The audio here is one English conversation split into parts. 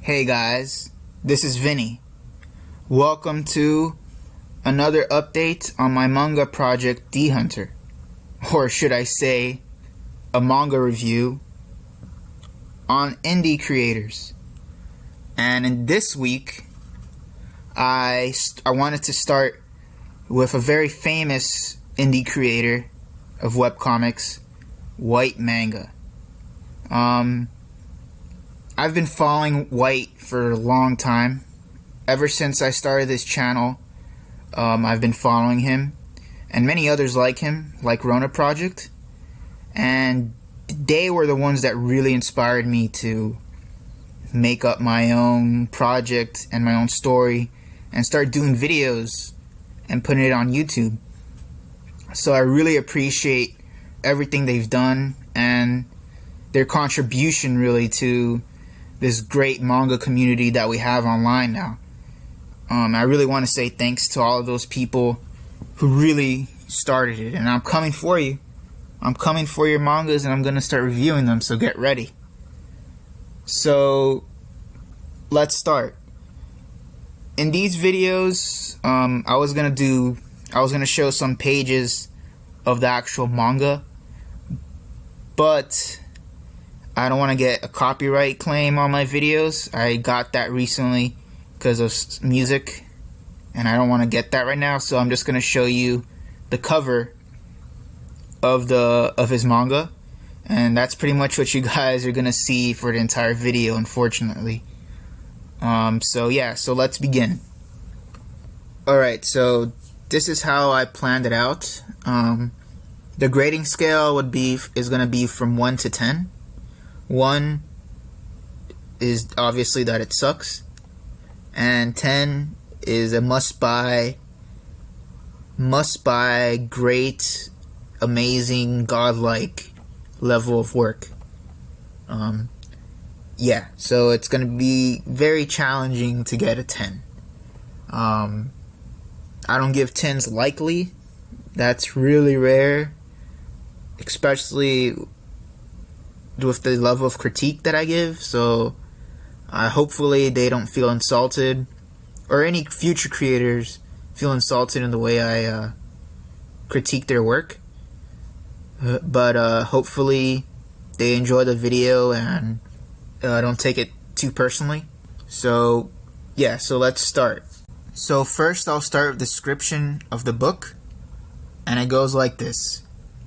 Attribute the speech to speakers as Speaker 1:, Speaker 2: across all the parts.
Speaker 1: Hey guys, this is Vinny. Welcome to another update on my manga project D Hunter, or should I say a manga review on indie creators. And in this week I wanted to start with a very famous indie creator of webcomics, White Manga. I've been following White for a long time. Ever since I started this channel, I've been following him and many others like him, like Rona Project. And they were the ones that really inspired me to make up my own project and my own story and start doing videos and putting it on YouTube. So I really appreciate everything they've done and their contribution really to this great manga community that we have online now. I really want to say thanks to all of those people who really started it, and I'm coming for you. I'm coming for your mangas, and I'm going to start reviewing them, so get ready. So let's start. In these videos, I was going to show some pages of the actual manga, but I don't want to get a copyright claim on my videos. I got that recently because of music, and I don't want to get that right now, so I'm just going to show you the cover of his manga, and that's pretty much what you guys are going to see for the entire video, unfortunately. So let's begin. Alright, so this is how I planned it out. The grading scale is going to be from 1 to 10. 1 is obviously that it sucks, and 10 is a must buy, great, amazing, godlike level of work. So it's going to be very challenging to get a 10. I don't give 10s lightly. That's really rare, especially with the level of critique that I give, so hopefully they don't feel insulted, or any future creators feel insulted in the way I critique their work, but hopefully they enjoy the video and don't take it too personally. So let's start. So first I'll start with the description of the book, and it goes like this.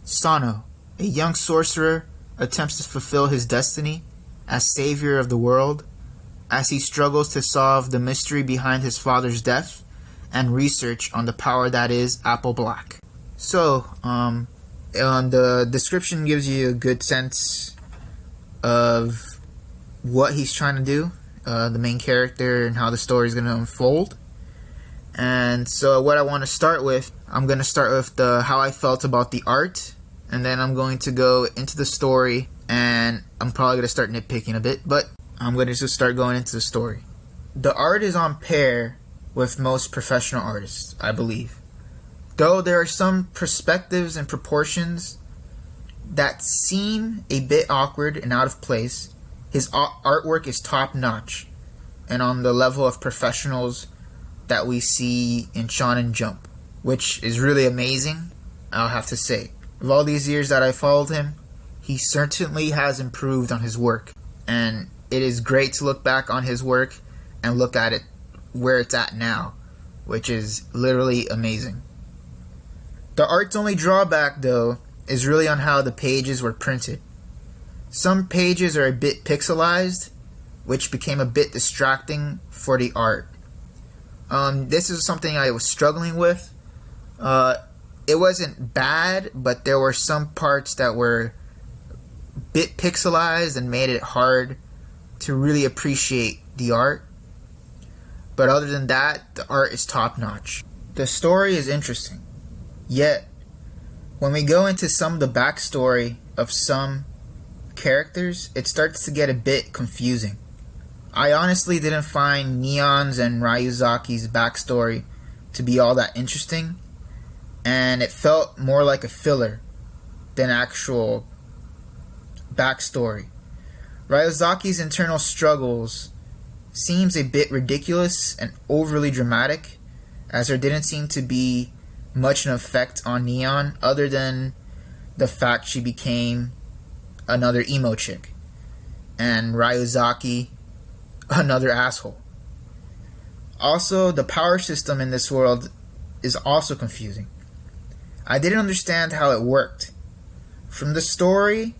Speaker 1: Sano, a young sorcerer, attempts to fulfill his destiny as savior of the world as he struggles to solve the mystery behind his father's death and research on the power that is Apple Black. So, the description gives you a good sense of what he's trying to do, the main character, and how the story is going to unfold. And so what I want to start with, I'm going to start with how I felt about the art, and then I'm going to go into the story, and I'm probably going to start nitpicking a bit, but I'm going to just start going into the story. The art is on par with most professional artists, I believe. Though there are some perspectives and proportions that seem a bit awkward and out of place, his artwork is top-notch and on the level of professionals that we see in Shonen Jump, which is really amazing, I'll have to say. Of all these years that I followed him, he certainly has improved on his work, and it is great to look back on his work and look at it where it's at now, which is literally amazing. The art's only drawback, though, is really on how the pages were printed. Some pages are a bit pixelized, which became a bit distracting for the art. This is something I was struggling with. It wasn't bad, but there were some parts that were a bit pixelized and made it hard to really appreciate the art. But other than that, the art is top-notch. The story is interesting. Yet, when we go into some of the backstory of some characters, it starts to get a bit confusing. I honestly didn't find Neon's and Ryuzaki's backstory to be all that interesting, and it felt more like a filler than actual backstory. Ryuzaki's internal struggles seems a bit ridiculous and overly dramatic, as there didn't seem to be much an effect on Neon other than the fact she became another emo chick, and Ryuzaki another asshole. Also, the power system in this world is also confusing. I didn't understand how it worked. From the story,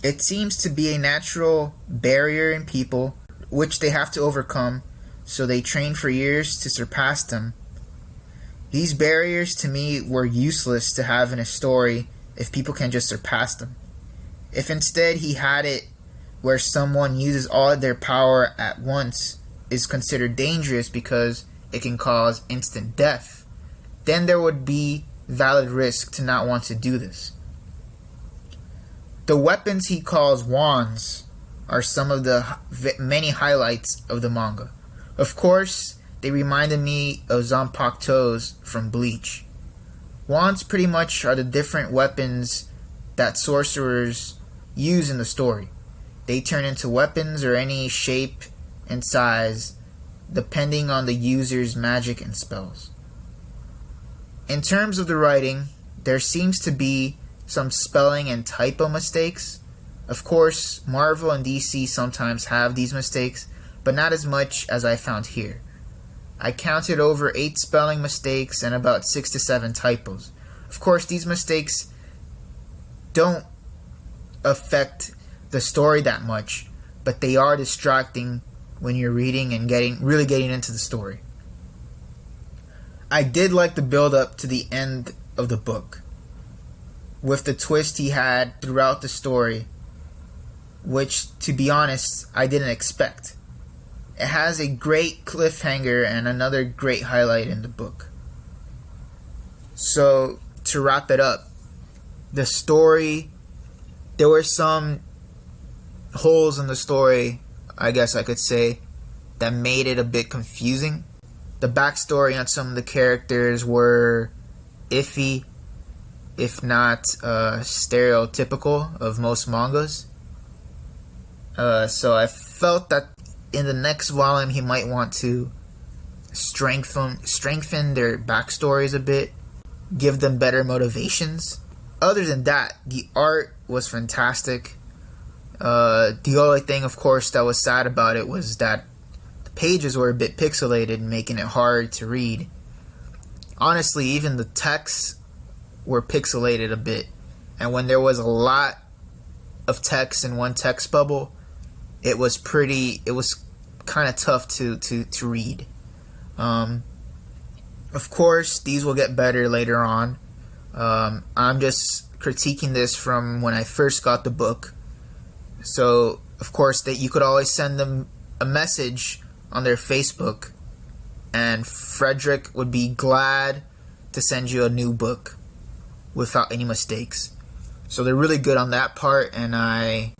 Speaker 1: it seems to be a natural barrier in people which they have to overcome, so they train for years to surpass them. These barriers to me were useless to have in a story if people can just surpass them. If instead he had it where someone uses all of their power at once is considered dangerous because it can cause instant death, then there would be valid risk to not want to do this. The weapons he calls wands are some of the many highlights of the manga. Of course, they reminded me of Zanpakuto's from Bleach. Wands pretty much are the different weapons that sorcerers use in the story. They turn into weapons or any shape and size depending on the user's magic and spells. In terms of the writing, there seems to be some spelling and typo mistakes. Of course, Marvel and DC sometimes have these mistakes, but not as much as I found here. I counted over 8 spelling mistakes and about 6 to 7 typos. Of course, these mistakes don't affect the story that much, but they are distracting when you're reading and really getting into the story. I did like the build up to the end of the book, with the twist he had throughout the story, which, to be honest, I didn't expect. It has a great cliffhanger and another great highlight in the book. So, to wrap it up, the story, there were some holes in the story, I guess I could say, that made it a bit confusing. The backstory on some of the characters were iffy, if not stereotypical of most mangas. So I felt that in the next volume he might want to strengthen their backstories a bit, give them better motivations. Other than that, the art was fantastic. The only thing, of course, that was sad about it was that the pages were a bit pixelated, making it hard to read. Honestly, even the texts were pixelated a bit, and when there was a lot of text in one text bubble, it was kind of tough to read. Of course, these will get better later on. I'm just critiquing this from when I first got the book. So, of course, that you could always send them a message on their Facebook, and Frederick would be glad to send you a new book without any mistakes. So they're really good on that part, and I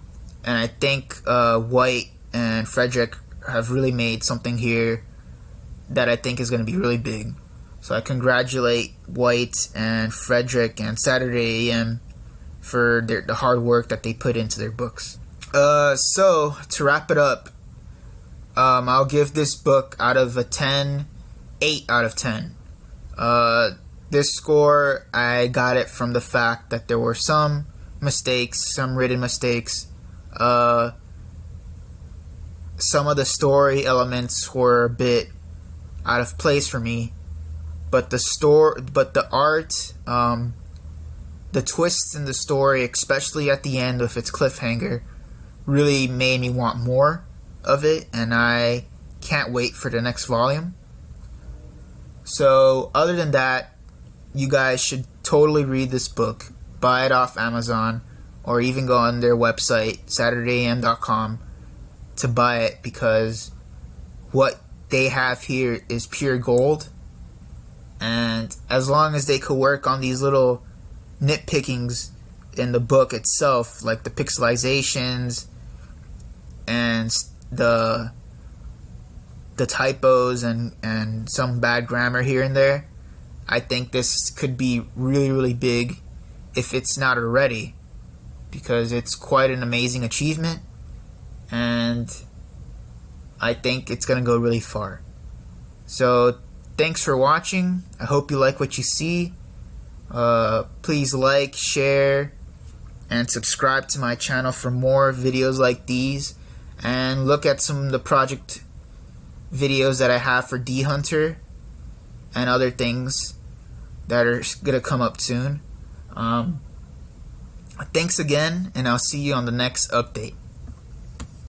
Speaker 1: think White and Frederick have really made something here that I think is going to be really big. So I congratulate White and Frederick and Saturday AM for the hard work that they put into their books. So, to wrap it up, I'll give this book out of a 10, 8 out of 10. This score, I got it from the fact that there were some mistakes, some written mistakes. Some of the story elements were a bit out of place for me, but the art, the twists in the story, especially at the end with its cliffhanger, really made me want more of it, and I can't wait for the next volume. So, other than that, you guys should totally read this book. Buy it off Amazon, or even go on their website, SaturdayAM.com, to buy it, because what they have here is pure gold. And as long as they could work on these little nitpickings in the book itself, like the pixelizations and the typos and some bad grammar here and there, I think this could be really, really big if it's not already, because it's quite an amazing achievement, and I think it's going to go really far. So thanks for watching. I hope you like what you see. Please like, share, and subscribe to my channel for more videos like these. And look at some of the project videos that I have for D Hunter and other things that are going to come up soon. Thanks again, and I'll see you on the next update.